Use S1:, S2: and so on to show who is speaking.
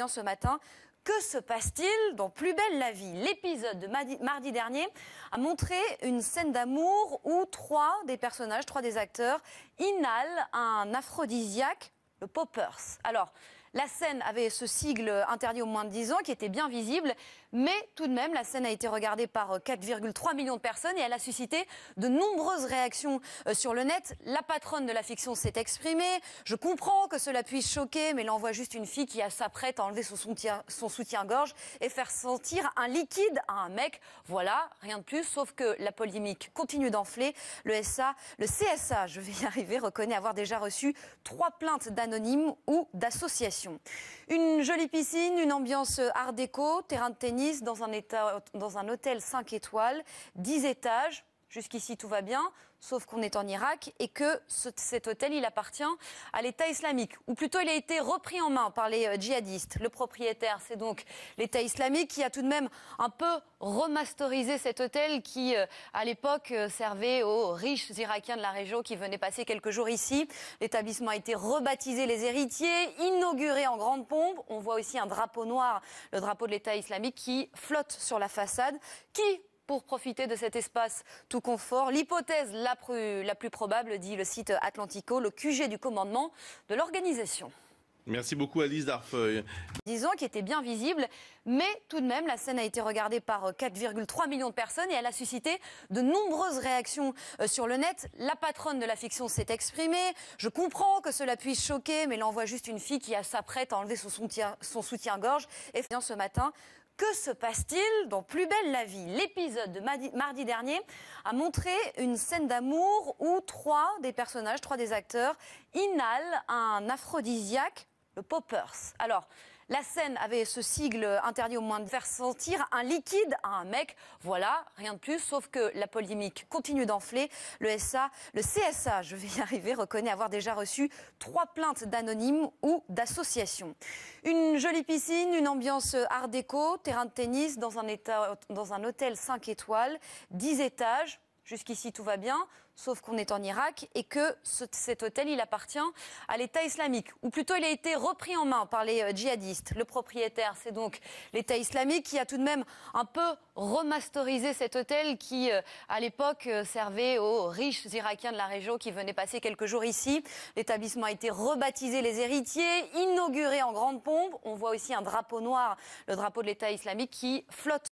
S1: Bien ce matin, que se passe-t-il dans Plus belle la vie? L'épisode de mardi dernier a montré une scène d'amour où trois des acteurs, inhalent un aphrodisiaque, le poppers. Alors, la scène avait ce sigle interdit aux moins de 10 ans qui était bien visible, mais tout de même, la scène a été regardée par 4,3 millions de personnes et elle a suscité de nombreuses réactions sur le net. La patronne de la fiction s'est exprimée. Je comprends que cela puisse choquer, mais là on voit juste une fille qui s'apprête à enlever son soutien-gorge et faire sentir un liquide à un mec. Voilà, rien de plus, sauf que la polémique continue d'enfler. Le CSA, je vais y arriver, reconnaît avoir déjà reçu 3 plaintes d'anonymes ou d'associations. Une jolie piscine, une ambiance art déco, terrain de tennis dans un hôtel 5 étoiles, 10 étages. Jusqu'ici, tout va bien, sauf qu'on est en Irak et que cet hôtel, il appartient à l'État islamique. Ou plutôt, il a été repris en main par les djihadistes. Le propriétaire, c'est donc l'État islamique qui a tout de même un peu remasterisé cet hôtel qui, à l'époque, servait aux riches Irakiens de la région qui venaient passer quelques jours ici. L'établissement a été rebaptisé Les Héritiers, inauguré en grande pompe. On voit aussi un drapeau noir, le drapeau de l'État islamique, qui flotte sur la façade. Pour profiter de cet espace tout confort, l'hypothèse la plus probable, dit le site Atlantico, le QG du commandement de l'organisation.
S2: Merci beaucoup Alice Darfeuille.
S1: 10 ans qui était bien visible, mais tout de même, la scène a été regardée par 4,3 millions de personnes et elle a suscité de nombreuses réactions sur le net. La patronne de la fiction s'est exprimée. Je comprends que cela puisse choquer, mais là on voit juste une fille qui s'apprête à enlever son soutien-gorge. Et bien ce matin, que se passe-t-il dans Plus belle la vie? L'épisode de mardi dernier a montré une scène d'amour où trois des acteurs, inhalent un aphrodisiaque, le poppers. Alors, la scène avait ce sigle interdit aux moins de faire sentir un liquide à un mec. Voilà, rien de plus, sauf que la polémique continue d'enfler. Le CSA, je vais y arriver, reconnaît avoir déjà reçu 3 plaintes d'anonymes ou d'associations. Une jolie piscine, une ambiance art déco, terrain de tennis dans un hôtel 5 étoiles, 10 étages. Jusqu'ici, tout va bien, sauf qu'on est en Irak et que cet hôtel, il appartient à l'État islamique. Ou plutôt, il a été repris en main par les djihadistes. Le propriétaire, c'est donc l'État islamique qui a tout de même un peu remasterisé cet hôtel qui, à l'époque, servait aux riches Irakiens de la région qui venaient passer quelques jours ici. L'établissement a été rebaptisé Les Héritiers, inauguré en grande pompe. On voit aussi un drapeau noir, le drapeau de l'État islamique qui flotte